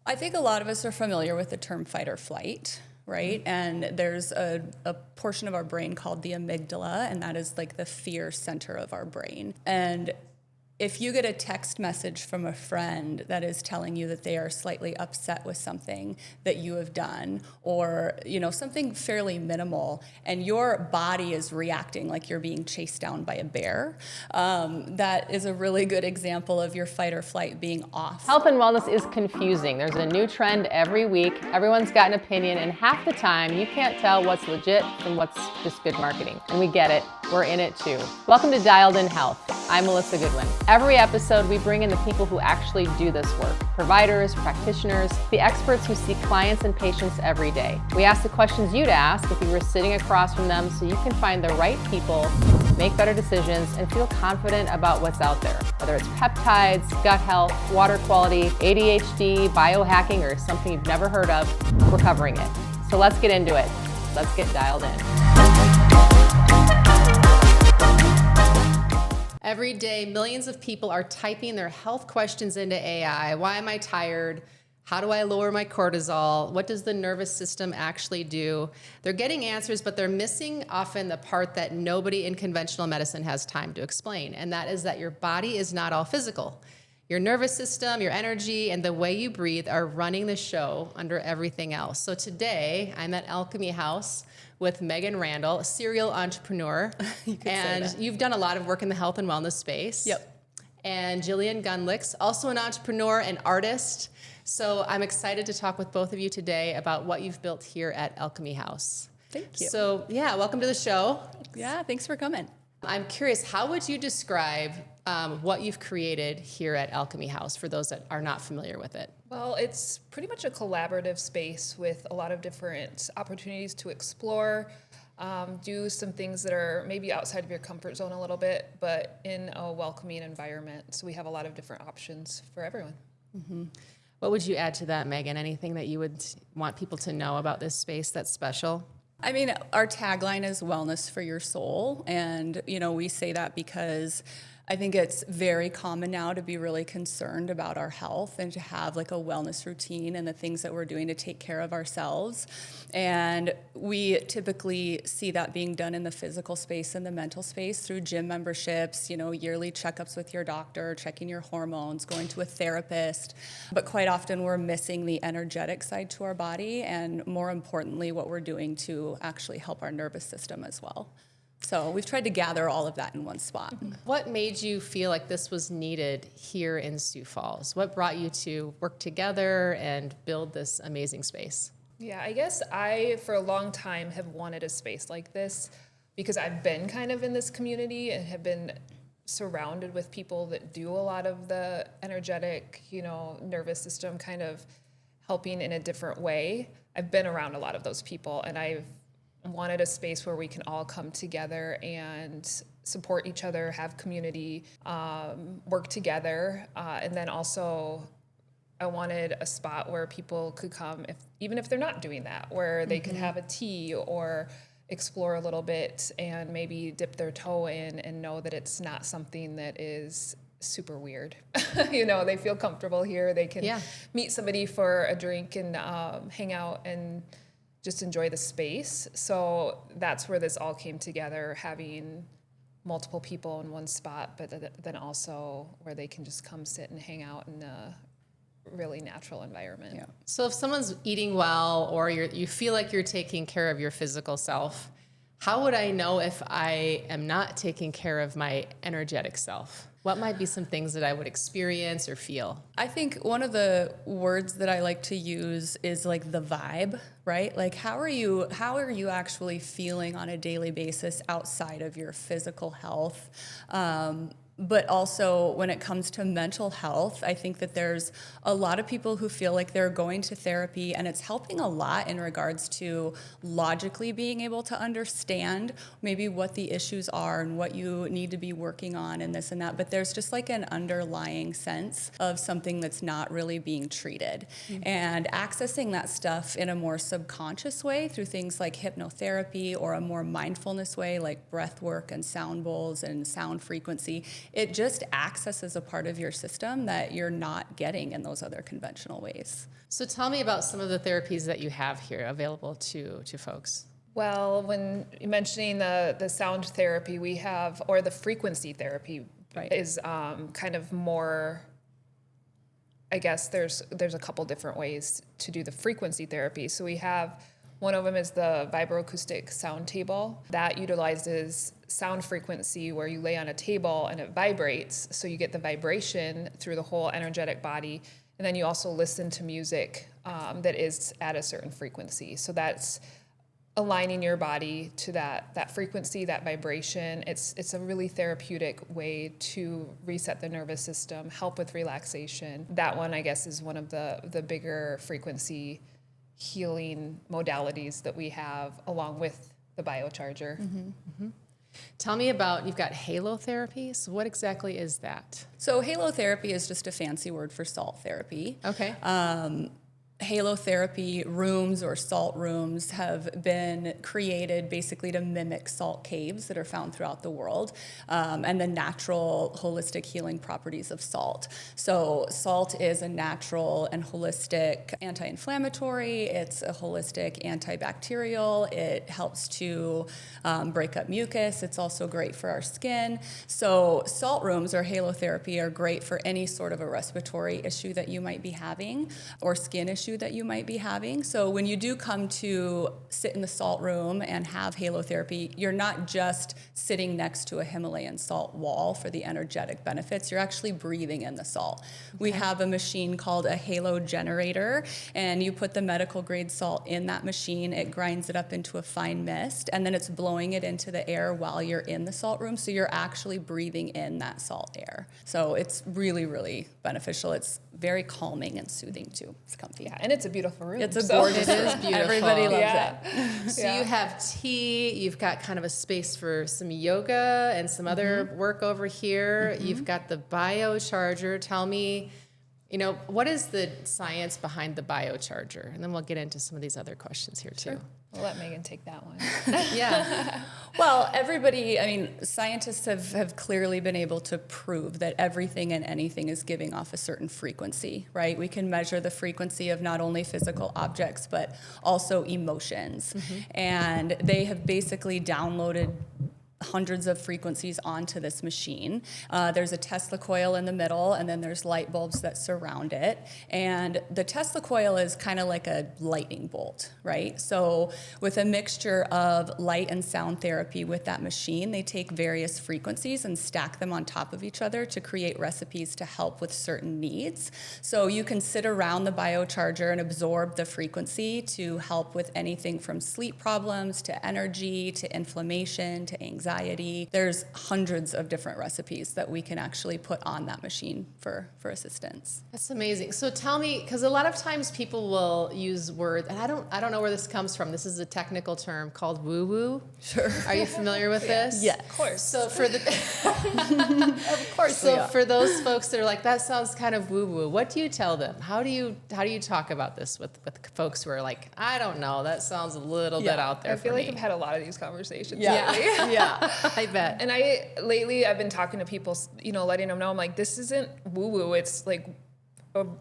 I think a lot of us are familiar with the term fight or flight, right? And there's a portion of our brain called the amygdala, and that is like the fear center of our brain. And if you get a text message from a friend that is telling you that they are slightly upset with something that you have done, or something fairly minimal, and your body is reacting like you're being chased down by a bear, that is a really good example of your fight or flight being off. Health and wellness is confusing. There's a new trend every week. Everyone's got an opinion, and half the time you can't tell what's legit from what's just good marketing. And we get it. We're in it too. Welcome to Dialed In Health. I'm Melissa Goodwin. Every episode, we bring in the people who actually do this work. Providers, practitioners, the experts who see clients and patients every day. We ask the questions you'd ask if you were sitting across from them so you can find the right people, make better decisions, and feel confident about what's out there. Whether it's peptides, gut health, water quality, ADHD, biohacking, or something you've never heard of, we're covering it. So let's get into it. Let's get dialed in. Every day, millions of people are typing their health questions into AI. Why am I tired? How do I lower my cortisol? What does the nervous system actually do? They're getting answers, but they're missing often the part that nobody in conventional medicine has time to explain, and that is that your body is not all physical. Your nervous system, your energy, and the way you breathe are running the show under everything else. So today, I'm at Alchemy House with Megan Randall, a serial entrepreneur. You've done a lot of work in the health and wellness space. Yep. And Jillian Gunlicks, also an entrepreneur and artist. So I'm excited to talk with both of you today about what you've built here at Alchemy House. Thank you. So welcome to the show. Yeah, thanks for coming. I'm curious, how would you describe what you've created here at Alchemy House for those that are not familiar with it? Well, it's pretty much a collaborative space with a lot of different opportunities to explore, do some things that are maybe outside of your comfort zone a little bit, but in a welcoming environment. So we have a lot of different options for everyone. Mm-hmm. What would you add to that, Megan? Anything that you would want people to know about this space that's special? I mean, our tagline is wellness for your soul. And, we say that because I think it's very common now to be really concerned about our health and to have like a wellness routine and the things that we're doing to take care of ourselves. And we typically see that being done in the physical space and the mental space through gym memberships, yearly checkups with your doctor, checking your hormones, going to a therapist. But quite often we're missing the energetic side to our body, and more importantly, what we're doing to actually help our nervous system as well. So we've tried to gather all of that in one spot. What made you feel like this was needed here in Sioux Falls? What brought you to work together and build this amazing space? Yeah, I guess I, for a long time, have wanted a space like this because I've been kind of in this community and have been surrounded with people that do a lot of the energetic, nervous system kind of helping in a different way. I've been around a lot of those people, and I've wanted a space where we can all come together and support each other, have community, work together. And then also I wanted a spot where people could come, even if they're not doing that, where they could have a tea or explore a little bit and maybe dip their toe in and know that it's not something that is super weird. They feel comfortable here. They can meet somebody for a drink and hang out and just enjoy the space. So that's where this all came together, having multiple people in one spot, but then also where they can just come sit and hang out in a really natural environment. Yeah. So if someone's eating well, or you feel like you're taking care of your physical self, how would I know if I am not taking care of my energetic self? What might be some things that I would experience or feel? I think one of the words that I like to use is like the vibe, right? Like how are you actually feeling on a daily basis outside of your physical health? But also when it comes to mental health, I think that there's a lot of people who feel like they're going to therapy and it's helping a lot in regards to logically being able to understand maybe what the issues are and what you need to be working on and this and that. But there's just like an underlying sense of something that's not really being treated. Mm-hmm. And accessing that stuff in a more subconscious way through things like hypnotherapy or a more mindfulness way like breath work and sound bowls and sound frequency it just accesses a part of your system that you're not getting in those other conventional ways. So tell me about some of the therapies that you have here available to folks. Well, when mentioning the sound therapy we have, or the frequency therapy, Right. is kind of more, I guess there's a couple different ways to do the frequency therapy. So we have, one of them is the Vibroacoustic sound table. That utilizes sound frequency where you lay on a table and it vibrates. So you get the vibration through the whole energetic body. And then you also listen to music that is at a certain frequency. So that's aligning your body to that frequency, that vibration. It's a really therapeutic way to reset the nervous system, help with relaxation. That one, I guess, is one of the bigger frequency healing modalities that we have, along with the biocharger. Tell me about, you've got halo therapy. So what exactly is that? So halo therapy is just a fancy word for salt therapy. Okay. Halotherapy rooms or salt rooms have been created basically to mimic salt caves that are found throughout the world, and the natural holistic healing properties of salt. So salt is a natural and holistic anti-inflammatory. It's a holistic antibacterial. It helps to break up mucus. It's also great for our skin. So salt rooms or halotherapy are great for any sort of a respiratory issue that you might be having, or skin issue that you might be having. So when you do come to sit in the salt room and have halotherapy, you're not just sitting next to a Himalayan salt wall for the energetic benefits. You're actually breathing in the salt. Okay. We have a machine called a halo generator, and you put the medical grade salt in that machine. It grinds it up into a fine mist, and then it's blowing it into the air while you're in the salt room. So you're actually breathing in that salt air. So it's really, really beneficial. It's very calming and soothing too. It's comfy. Yeah, and it's a beautiful room. It's a gorgeous room. It is beautiful. Everybody loves it. So you have tea, you've got kind of a space for some yoga and some other work over here. You've got the biocharger. Tell me, what is the science behind the biocharger? And then we'll get into some of these other questions here too. Sure. We'll let Megan take that one. Yeah. Well, scientists have clearly been able to prove that everything and anything is giving off a certain frequency, right? We can measure the frequency of not only physical objects, but also emotions. And they have basically downloaded hundreds of frequencies onto this machine. There's a Tesla coil in the middle, and then there's light bulbs that surround it. And the Tesla coil is kind of like a lightning bolt, right? So with a mixture of light and sound therapy with that machine, they take various frequencies and stack them on top of each other to create recipes to help with certain needs. So you can sit around the biocharger and absorb the frequency to help with anything from sleep problems to energy to inflammation to anxiety. There's hundreds of different recipes that we can actually put on that machine for assistance. That's amazing. So tell me, because a lot of times people will use words, and I don't know where this comes from. This is a technical term called woo-woo. Sure. Are you familiar with this? Yeah. Of course. So for the Of course. So for those folks that are like, that sounds kind of woo-woo, what do you tell them? How do you talk about this with folks who are like, I don't know, that sounds a little bit out there I feel for like me. I've had a lot of these conversations Yeah. lately. Yeah. I bet. And I've been talking to people, letting them know, I'm like, this isn't woo-woo. It's like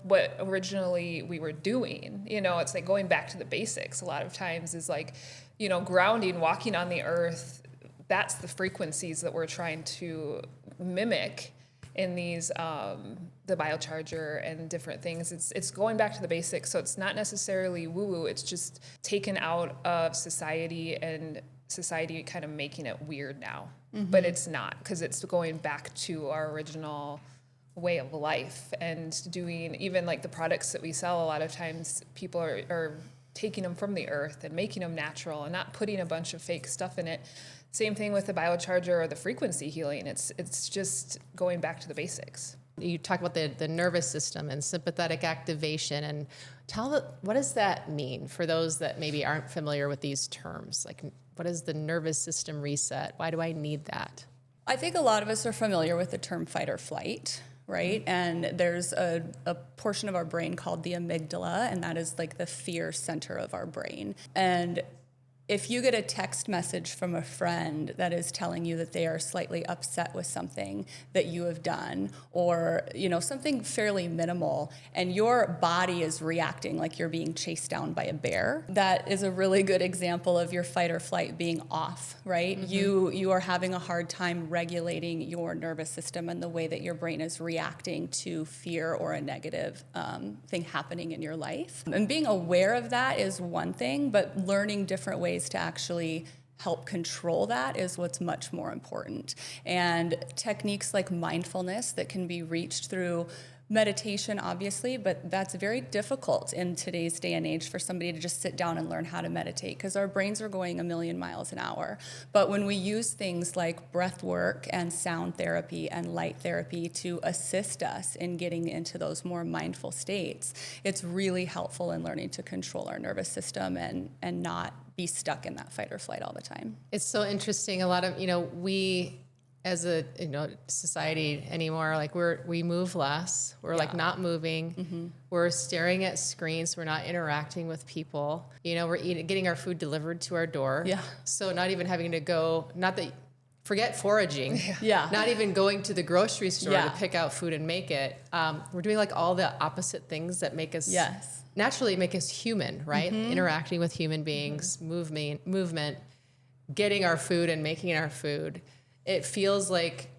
what originally we were doing. It's like going back to the basics. A lot of times is like, grounding, walking on the earth. That's the frequencies that we're trying to mimic in these, the biocharger and different things. It's going back to the basics. So it's not necessarily woo-woo. It's just taken out of society, and society kind of making it weird now. But it's not, because it's going back to our original way of life, and doing even like the products that we sell. A lot of times people are taking them from the earth and making them natural and not putting a bunch of fake stuff in it. Same thing with the biocharger or the frequency healing. It's just going back to the basics. You talk about the nervous system and sympathetic activation, and what does that mean for those that maybe aren't familiar with these terms? Like, what is the nervous system reset? Why do I need that? I think a lot of us are familiar with the term fight or flight, right? And there's a portion of our brain called the amygdala, and that is like the fear center of our brain. And if you get a text message from a friend that is telling you that they are slightly upset with something that you have done, or something fairly minimal, and your body is reacting like you're being chased down by a bear, that is a really good example of your fight or flight being off, right? You are having a hard time regulating your nervous system and the way that your brain is reacting to fear or a negative thing happening in your life. And being aware of that is one thing, but learning different ways to actually help control that is what's much more important. And techniques like mindfulness that can be reached through meditation, obviously, but that's very difficult in today's day and age for somebody to just sit down and learn how to meditate, because our brains are going a million miles an hour. But when we use things like breath work and sound therapy and light therapy to assist us in getting into those more mindful states, it's really helpful in learning to control our nervous system and not be stuck in that fight or flight all the time. It's so interesting. A lot of, we as a society anymore, like we move less. We're like not moving. We're staring at screens. We're not interacting with people. We're getting our food delivered to our door. Yeah. So not even having to go, forget foraging. Yeah. Not even going to the grocery store to pick out food and make it. We're doing like all the opposite things that make us naturally make us human, right? Interacting with human beings, movement, getting our food and making our food. It feels like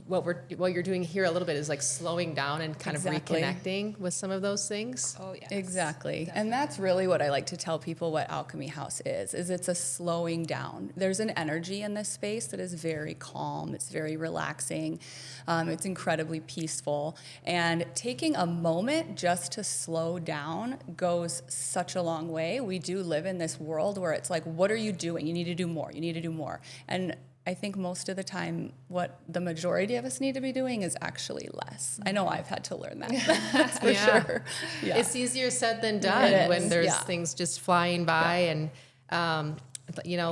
what you're doing here a little bit is like slowing down and kind of reconnecting with some of those things. Oh, yes. Exactly. Definitely. And that's really what I like to tell people what Alchemy House is it's a slowing down. There's an energy in this space that is very calm. It's very relaxing. It's incredibly peaceful. And taking a moment just to slow down goes such a long way. We do live in this world where it's like, what are you doing? You need to do more. You need to do more. And I think most of the time, what the majority of us need to be doing is actually less. I know I've had to learn that. That's for sure. Yeah. It's easier said than done when there's things just flying by and,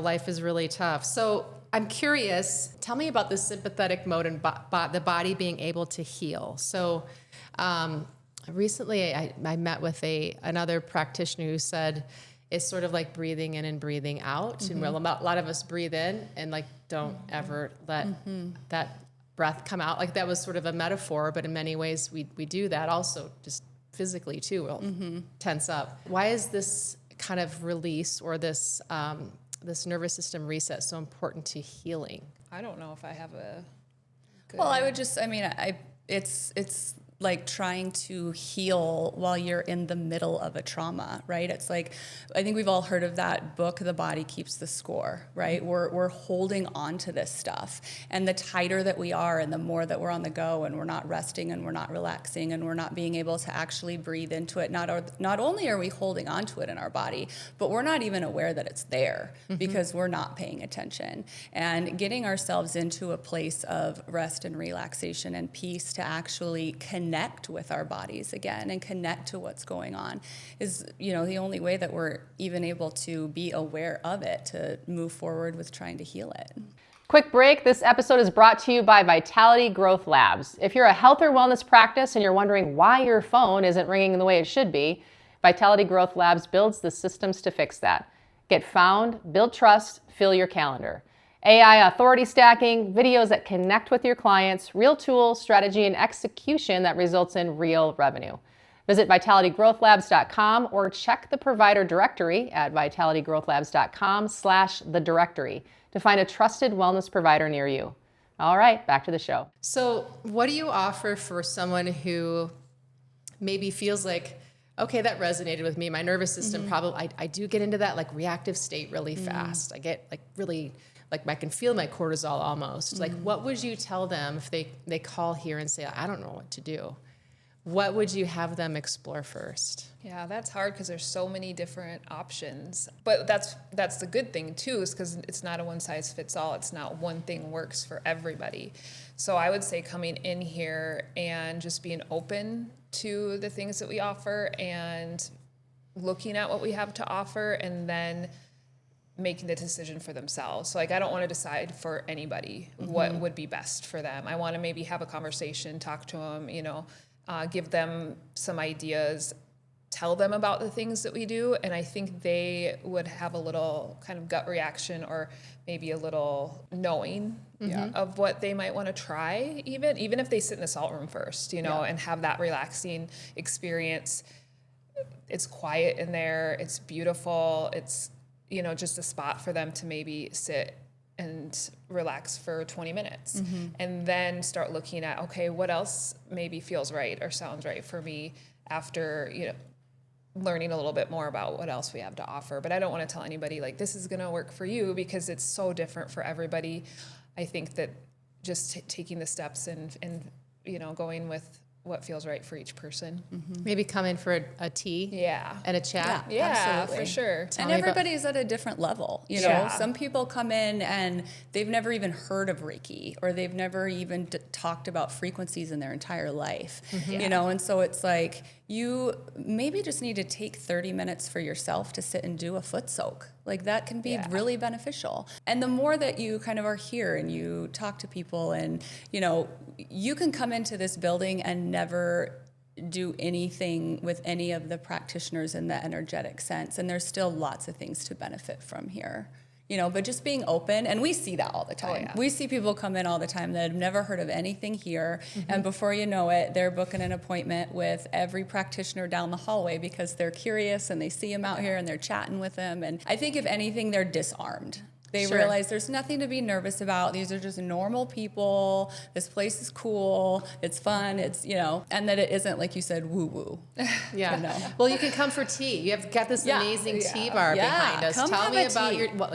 life is really tough. So I'm curious, tell me about the sympathetic mode and the body being able to heal. So recently I met with another practitioner who said, it's sort of like breathing in and breathing out. And a lot of us breathe in and like don't ever let that breath come out. Like that was sort of a metaphor, but in many ways we do that also just physically too. We'll tense up. Why is this kind of release or this this nervous system reset so important to healing? I don't know if I have a good... Well, I would just, it's like trying to heal while you're in the middle of a trauma, right? It's like, I think we've all heard of that book, The Body Keeps the Score, right? We're holding on to this stuff. And the tighter that we are and the more that we're on the go and we're not resting and we're not relaxing and we're not being able to actually breathe into it, not only are we holding on to it in our body, but we're not even aware that it's there because we're not paying attention. And getting ourselves into a place of rest and relaxation and peace to actually connect with our bodies again and connect to what's going on is, the only way that we're even able to be aware of it, to move forward with trying to heal it. Quick break. This episode is brought to you by Vitality Growth Labs. If you're a health or wellness practice and you're wondering why your phone isn't ringing the way it should be, Vitality Growth Labs builds the systems to fix that. Get found, build trust, fill your calendar. AI authority stacking, videos that connect with your clients, real tools, strategy, and execution that results in real revenue. Visit vitalitygrowthlabs.com or check the provider directory at vitalitygrowthlabs.com/the directory to find a trusted wellness provider near you. All right, back to the show. So what do you offer for someone who maybe feels like, okay, that resonated with me. My nervous system probably, I do get into that like reactive state really fast. I get like really... like I can feel my cortisol almost. Like what would you tell them if they call here and say, I don't know what to do? What would you have them explore first? Yeah, that's hard because there's so many different options. But that's the good thing too, is because it's not a one size fits all. It's not one thing works for everybody. So I would say coming in here and just being open to the things that we offer and looking at what we have to offer and then making the decision for themselves. So like, I don't want to decide for anybody what would be best for them. I want to maybe have a conversation, talk to them, give them some ideas tell them about the things that we do, and I think they would have a little kind of gut reaction or maybe a little knowing of what they might want to try, even if they sit in the salt room first, and have that relaxing experience. It's quiet in there, it's beautiful, it's just a spot for them to maybe sit and relax for 20 minutes and then start looking at, okay, what else maybe feels right or sounds right for me after, learning a little bit more about what else we have to offer. But I don't want to tell anybody like this is going to work for you, because it's so different for everybody. I think that just taking the steps and going with what feels right for each person. Maybe come in for a tea and a chat. Yeah, absolutely. for sure. And everybody's at a different level. Some people come in and they've never even heard of Reiki, or they've never even talked about frequencies in their entire life. And so it's like, you maybe just need to take 30 minutes for yourself to sit and do a foot soak. Like that can be really beneficial. And the more that you kind of are here and you talk to people, and you can come into this building and never do anything with any of the practitioners in the energetic sense, and there's still lots of things to benefit from here. But just being open, and we see that all the time. We see people come in all the time that have never heard of anything here, and before you know it, they're booking an appointment with every practitioner down the hallway because they're curious and they see them out here and they're chatting with them. And I think if anything, they're disarmed. They realize there's nothing to be nervous about. These are just normal people. This place is cool. It's fun. It's, and that it isn't, like you said, woo-woo. Well, you can come for tea. You have got this amazing tea bar behind us.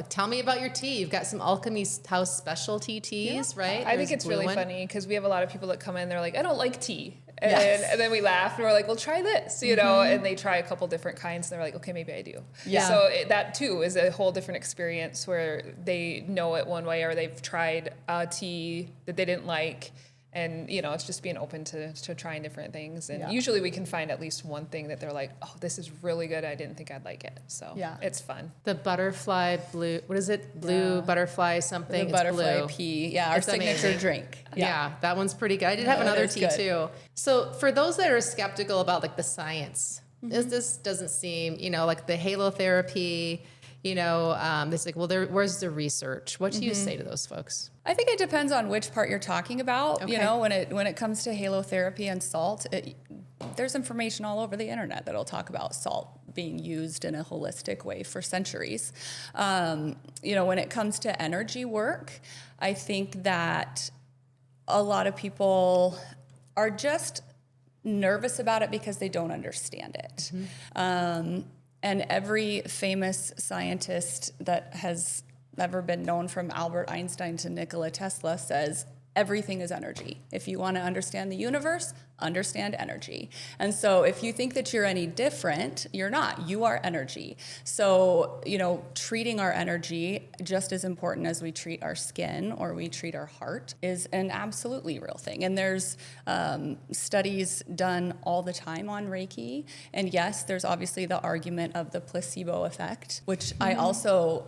Tell me about your tea. You've got some Alchemy House specialty teas, right? I think it's really funny because we have a lot of people that come in, they're like, I don't like tea. And then we laugh and we're like, well, try this, and they try a couple different kinds and they're like, okay, maybe I do. So that too is a whole different experience where they know it one way, or they've tried a tea that they didn't like. And, it's just being open to trying different things. And usually we can find at least one thing that they're like, oh, this is really good. I didn't think I'd like it. So it's fun. The butterfly blue, what is it? Blue butterfly something. The Butterfly Pea. Yeah, our signature drink. Yeah, that one's pretty good. I did have another tea too. So for those that are skeptical about like the science, this doesn't seem, like the halo therapy, it's like, well, where's the research? What do you say to those folks? I think it depends on which part you're talking about. Okay. When it comes to halo therapy and salt, there's information all over the internet that'll talk about salt being used in a holistic way for centuries. When it comes to energy work, I think that a lot of people are just nervous about it because they don't understand it. And every famous scientist that has ever been known, from Albert Einstein to Nikola Tesla, says everything is energy. If you want to understand the universe, understand energy. And so if you think that you're any different, you're not. You are energy. So, treating our energy just as important as we treat our skin or we treat our heart is an absolutely real thing. And there's studies done all the time on Reiki. And yes, there's obviously the argument of the placebo effect, which I also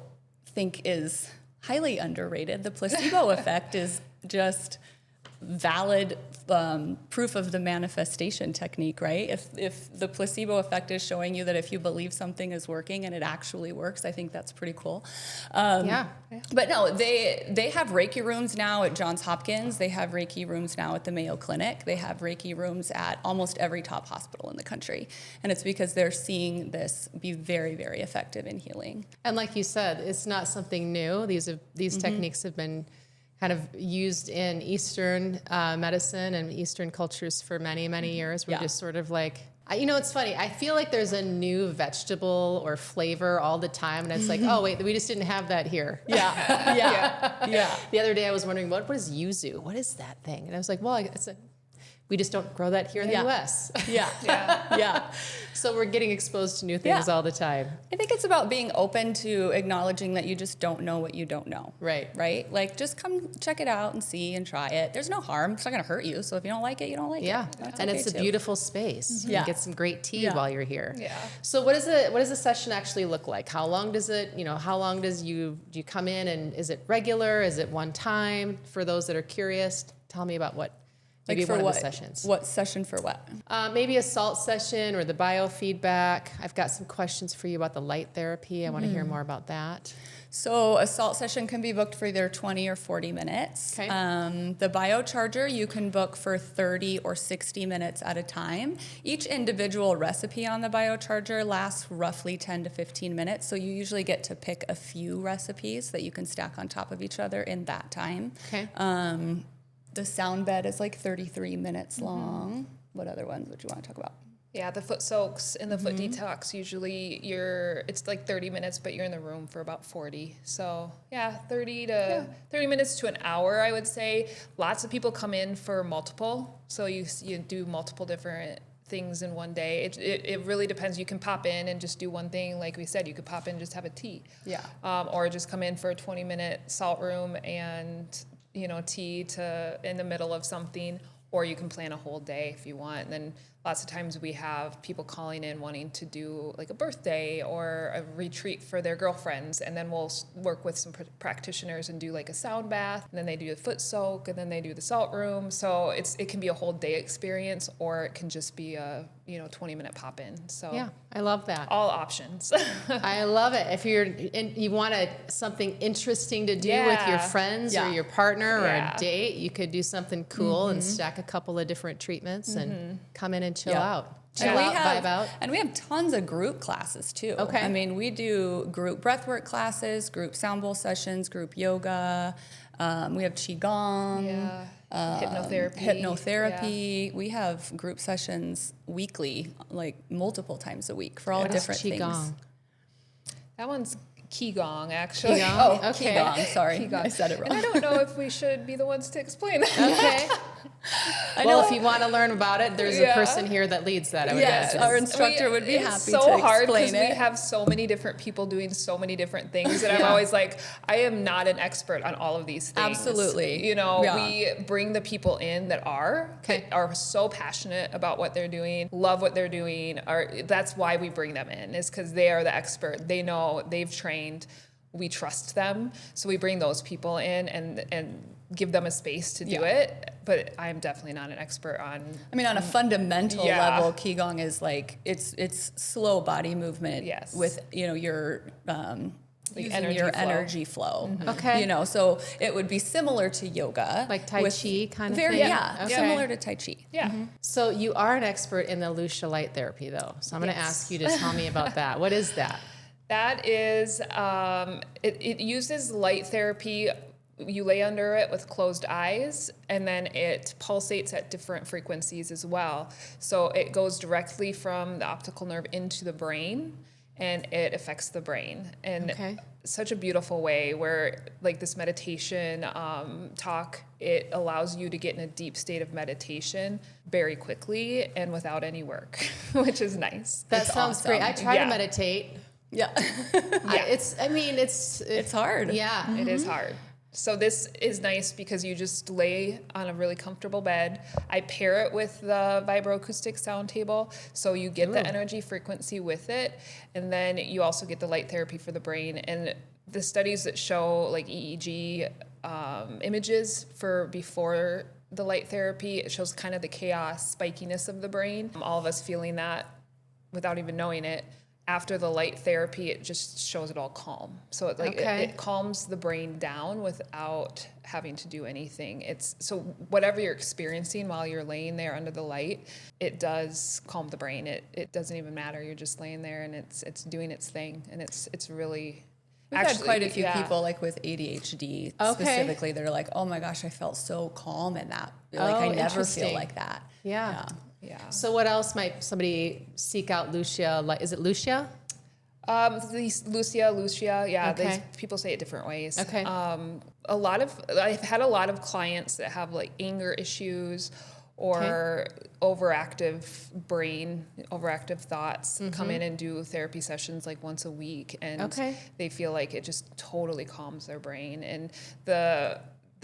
think is highly underrated. The placebo effect is just valid proof of the manifestation technique, right? If the placebo effect is showing you that if you believe something is working and it actually works, I think that's pretty cool. But no, they have Reiki rooms now at Johns Hopkins. They have Reiki rooms now at the Mayo Clinic. They have Reiki rooms at almost every top hospital in the country. And it's because they're seeing this be very, very effective in healing. And like you said, it's not something new. These techniques have been kind of used in Eastern medicine and Eastern cultures for many, many years. We're just sort of like, it's funny. I feel like there's a new vegetable or flavor all the time. And it's like, oh, wait, we just didn't have that here. Yeah. The other day I was wondering, what is yuzu? What is that thing? And I was like, well, we just don't grow that here in the U.S. Yeah. So we're getting exposed to new things all the time. I think it's about being open to acknowledging that you just don't know what you don't know. Right? Like, just come check it out and see and try it. There's no harm. It's not going to hurt you. So if you don't like it, you don't like it. That's and okay it's a beautiful space. You can get some great tea while you're here. So what does a session actually look like? How long does it, do you come in, and is it regular? Is it one time? For those that are curious, tell me about what Maybe for one what of the sessions. What session for what? Maybe a salt session or the biofeedback. I've got some questions for you about the light therapy. I want to hear more about that. So a salt session can be booked for either 20 or 40 minutes. Okay. The biocharger you can book for 30 or 60 minutes at a time. Each individual recipe on the biocharger lasts roughly 10 to 15 minutes. So you usually get to pick a few recipes that you can stack on top of each other in that time. Okay. The sound bed is like 33 minutes long. What other ones would you want to talk about? Yeah, the foot soaks and the foot detox, usually it's like 30 minutes, but you're in the room for about 40. So yeah, 30 minutes to an hour, I would say. Lots of people come in for multiple. So you do multiple different things in one day. It really depends. You can pop in and just do one thing. Like we said, you could pop in and just have a tea. Yeah. Or just come in for a 20-minute salt room and, tea in the middle of something. Or you can plan a whole day if you want. And then lots of times we have people calling in wanting to do like a birthday or a retreat for their girlfriends. And then we'll work with some practitioners and do like a sound bath. And then they do the foot soak and then they do the salt room. So it can be a whole day experience, or it can just be a 20-minute pop in. So Yeah, I love that. all options. I love it. If you want something interesting to do with your friends or your partner or a date, you could do something cool and stack a couple of different treatments and come in and chill out. Vibe out. And we have tons of group classes too. Okay. I mean, we do group breathwork classes, group sound bowl sessions, group yoga. We have qigong. Hypnotherapy. Yeah. We have group sessions weekly, like multiple times a week for all What is different qigong? things. That one's Qigong, actually. Qigong? Oh, Okay. Qigong. Sorry, Qigong. I said it wrong. And I don't know if we should be the ones to explain that. Okay. Well, if you want to learn about it, there's a person here that leads that. I would Yes, guess. our instructor would be It's happy so to hard explain it. we have so many different people doing so many different things, and I'm always like, I am not an expert on all of these things. Absolutely. We bring the people in that are so passionate about what they're doing, love what they're doing. That's why we bring them in, is because they are the expert. They know, they've trained. We trust them, so we bring those people in and give them a space to do it. But I'm definitely not an expert on. I mean, on a fundamental level, qigong is like it's slow body movement with your using your energy flow. Okay. So it would be similar to yoga, Like Tai Chi kind of very, thing? Yeah, Okay. similar to Tai Chi. Yeah. So you are an expert in the Lucia light therapy, though. So I'm going to ask you to tell me about that. What is that? That is, it uses light therapy. You lay under it with closed eyes, and then it pulsates at different frequencies as well. So it goes directly from the optical nerve into the brain, and it affects the brain. And such a beautiful way where, like this meditation talk, it allows you to get in a deep state of meditation very quickly and without any work, which is nice. That sounds awesome. great. I try to meditate. Yeah. It's hard. Yeah. It is hard. So this is nice because you just lay on a really comfortable bed. I pair it with the Vibroacoustic sound table, so you get the energy frequency with it, and then you also get the light therapy for the brain. And the studies that show like EEG images for before the light therapy, it shows kind of the chaos, spikiness of the brain. All of us feeling that without even knowing it. After the light therapy, it just shows it all calm. So it calms the brain down without having to do anything. So whatever you're experiencing while you're laying there under the light, it does calm the brain. It doesn't even matter. You're just laying there and it's doing its thing, and it's really. We've had quite a few people like with ADHD specifically. They're like, oh my gosh, I felt so calm in that. Like I never feel like that. Yeah. So what else might somebody seek out Lucia? Like, is it Lucia? Lucia. Yeah. Okay. People say it different ways. Okay. I've had a lot of clients that have like anger issues or overactive brain, overactive thoughts, come in and do therapy sessions like once a week, and they feel like it just totally calms their brain. And the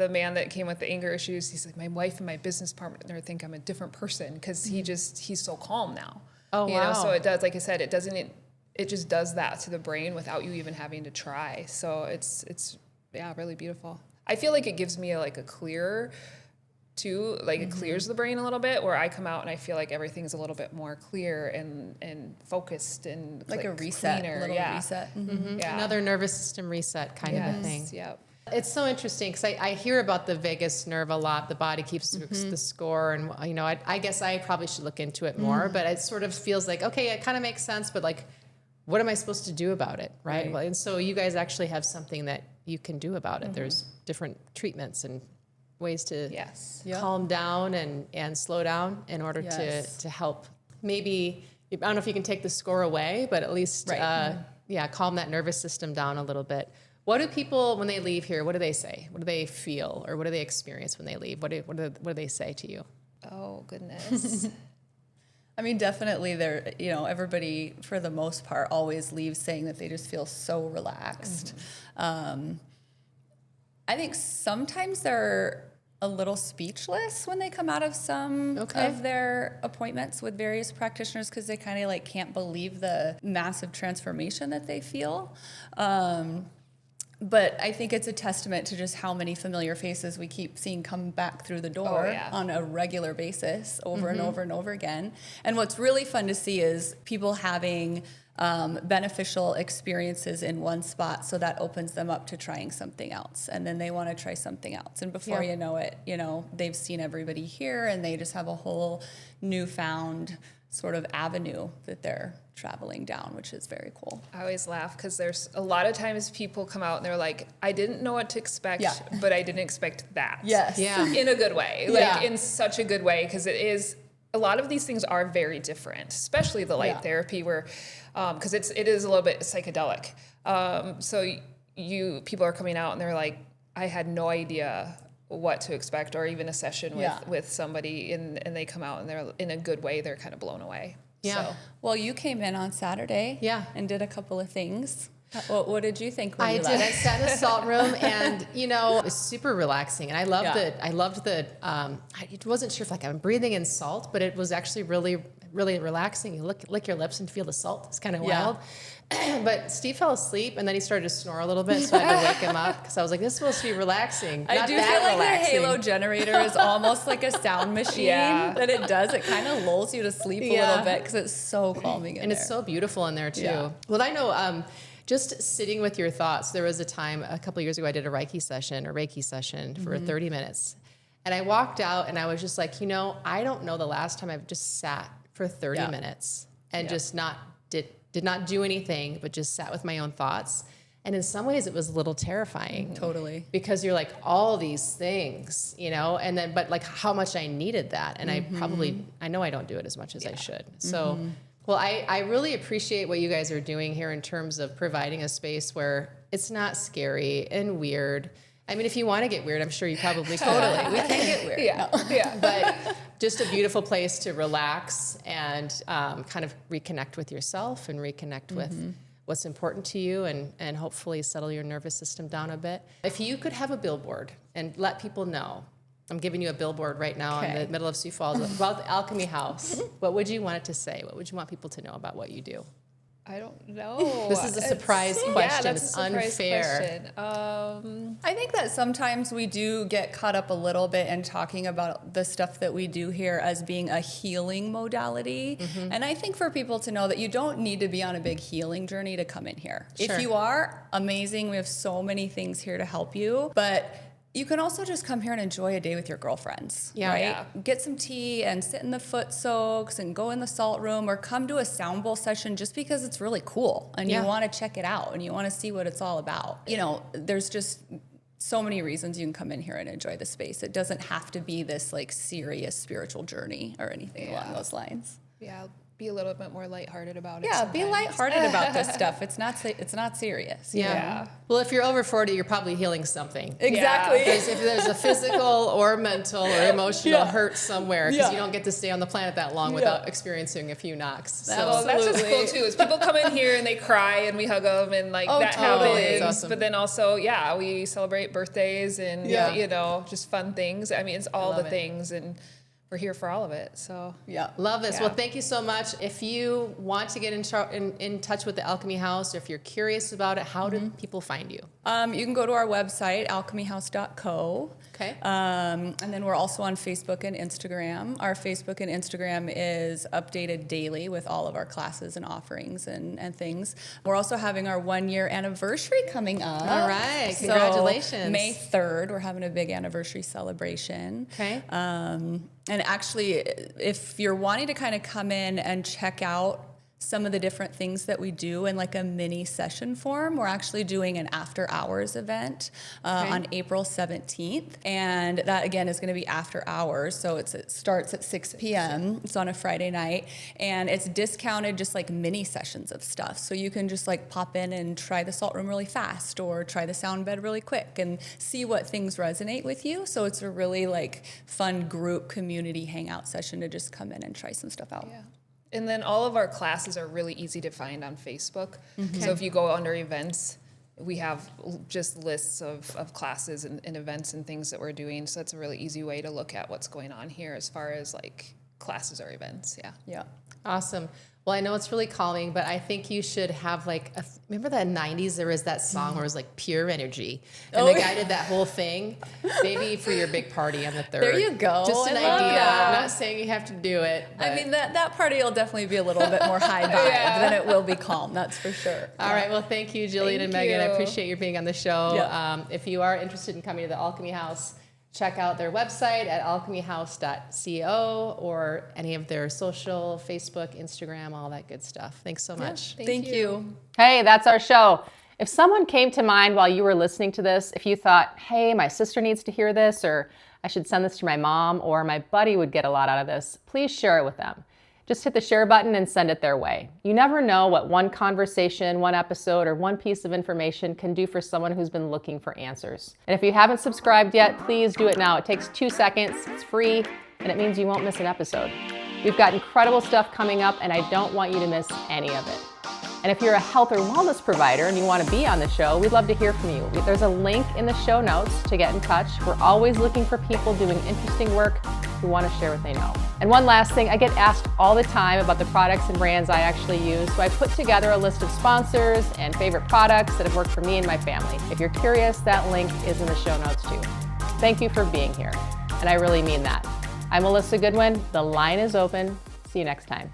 man that came with the anger issues, he's like, my wife and my business partner think I'm a different person because he's so calm now. Oh, wow. So it does, like I said, it just does that to the brain without you even having to try. So it's really beautiful. I feel like it gives me a clearer too. Like it clears the brain a little bit, where I come out and I feel like everything's a little bit more clear and focused and like a reset, cleaner. a little reset. Yeah. Another nervous system reset kind of a thing. Yep. It's so interesting because I hear about the vagus nerve a lot. The body keeps the score, and you know, I guess I probably should look into it more. But it sort of feels like, okay, it kind of makes sense, but like, what am I supposed to do about it, right? Well, and so you guys actually have something that you can do about it. There's different treatments and ways to calm down and slow down in order to help. Maybe, I don't know if you can take the score away, but at least calm that nervous system down a little bit. What do people, when they leave here, what do they say? What do they feel, or what do they experience when they leave? What do they say to you? Oh, goodness. I mean, definitely everybody for the most part always leaves saying that they just feel so relaxed. I think sometimes they're a little speechless when they come out of some of their appointments with various practitioners, because they kind of like can't believe the massive transformation that they feel. But I think it's a testament to just how many familiar faces we keep seeing come back through the door on a regular basis over and over and over again. And what's really fun to see is people having beneficial experiences in one spot, so that opens them up to trying something else, and then they want to try something else, and before you know it, they've seen everybody here and they just have a whole newfound sort of avenue that they're traveling down, which is very cool. I always laugh because there's a lot of times people come out and they're like, I didn't know what to expect, but I didn't expect that. Yes. Yeah. In a good way, like in such a good way, because it is, a lot of these things are very different, especially the light therapy, where because it is a little bit psychedelic. So people are coming out and they're like, I had no idea what to expect, or even a session with somebody, and they come out and they're, in a good way, they're kind of blown away. Yeah. So. Well, you came in on Saturday and did a couple of things. What did you think when you left? I sat in a salt room, and it was super relaxing, and I loved it. I loved the. I wasn't sure if like I'm breathing in salt, but it was actually really, really relaxing. You lick your lips and feel the salt. It's kind of wild. But Steve fell asleep, and then he started to snore a little bit, so I had to wake him up because I was like, "This is supposed to be relaxing." I do feel like the Halo generator is almost like a sound machine that it does. It kind of lulls you to sleep a little bit because it's so calming in there. It's so beautiful in there too. Yeah. Well, I know. Just sitting with your thoughts. There was a time a couple of years ago I did a Reiki session for 30 minutes. And I walked out and I was just like, I don't know the last time I've just sat for 30 minutes and just did not do anything, but just sat with my own thoughts. And in some ways it was a little terrifying. Totally. Because you're like, all these things, and then, but like how much I needed that. And I know I don't do it as much as I should. So well, I really appreciate what you guys are doing here in terms of providing a space where it's not scary and weird. I mean, if you want to get weird, I'm sure you probably could. Totally. We can get weird. But just a beautiful place to relax and kind of reconnect with yourself and reconnect with what's important to you, and hopefully settle your nervous system down a bit. If you could have a billboard and let people know, I'm giving you a billboard right now in the middle of Sioux Falls about the Alchemy House. What would you want it to say? What would you want people to know about what you do? I don't know. This is a surprise question. That's it's a surprise unfair. question. I think that sometimes we do get caught up a little bit in talking about the stuff that we do here as being a healing modality. And I think for people to know that you don't need to be on a big healing journey to come in here. Sure. If you are, amazing. We have so many things here to help you. But you can also just come here and enjoy a day with your girlfriends, right? Yeah. Get some tea and sit in the foot soaks and go in the salt room, or come to a sound bowl session just because it's really cool and you want to check it out and you want to see what it's all about. There's just so many reasons you can come in here and enjoy the space. It doesn't have to be this like serious spiritual journey or anything along those lines. Yeah. Be a little bit more lighthearted about it. Yeah, sometimes. be lighthearted about this stuff. It's not serious. Yeah. Well, if you're over 40, you're probably healing something. Exactly. If there's a physical or mental or emotional hurt somewhere, because you don't get to stay on the planet that long without experiencing a few knocks. So. Well, that's what's cool too. Is people come in here and they cry and we hug them and that happens. Awesome. But then also, we celebrate birthdays and just fun things. I mean, it's all the things and. we're here for all of it. So Yeah. Love this. Yeah. Well, thank you so much. If you want to get in touch with the Alchemy House, or if you're curious about it, how do people find you? You can go to our website, alchemyhouse.co. Okay. And then we're also on Facebook and Instagram. Our Facebook and Instagram is updated daily with all of our classes and offerings and things. We're also having our 1-year anniversary coming up. All right. So Congratulations. May 3rd, we're having a big anniversary celebration. Okay. And actually, if you're wanting to kind of come in and check out some of the different things that we do in like a mini session form, we're actually doing an after hours event on April 17th. And that again is going to be after hours. So it starts at 6 p.m. It's on a Friday night, and it's discounted, just like mini sessions of stuff. So you can just like pop in and try the salt room really fast, or try the sound bed really quick, and see what things resonate with you. So it's a really like fun group community hangout session to just come in and try some stuff out. yeah. And then all of our classes are really easy to find on Facebook. So if you go under events, we have just lists of classes and events and things that we're doing. So it's a really easy way to look at what's going on here as far as like classes or events. Yeah. Yeah. Awesome. Well, I know it's really calming, but I think you should have like, remember that 90s, there was that song where it was like pure energy. And the guy did that whole thing. Maybe for your big party on the 3rd. There you go. Just an I love idea. that. I'm not saying you have to do it. I mean, that party will definitely be a little bit more high vibe than it will be calm. That's for sure. All right. Well, thank you, Jillian and Megan. I you. appreciate you being on the show. Yeah. If you are interested in coming to the Alchemy House, check out their website at alchemyhouse.co, or any of their social, Facebook, Instagram, all that good stuff. Thanks so much. Thank you. Hey, that's our show. If someone came to mind while you were listening to this, if you thought, hey, my sister needs to hear this, or I should send this to my mom, or my buddy would get a lot out of this, please share it with them. Just hit the share button and send it their way. You never know what one conversation, one episode, or one piece of information can do for someone who's been looking for answers. And if you haven't subscribed yet, please do it now. It takes 2 seconds, it's free, and it means you won't miss an episode. We've got incredible stuff coming up, and I don't want you to miss any of it. And if you're a health or wellness provider and you want to be on the show, we'd love to hear from you. There's a link in the show notes to get in touch. We're always looking for people doing interesting work who want to share what they know. And one last thing, I get asked all the time about the products and brands I actually use, so I put together a list of sponsors and favorite products that have worked for me and my family. If you're curious, that link is in the show notes too. Thank you for being here, and I really mean that. I'm Melissa Goodwin. The line is open. See you next time.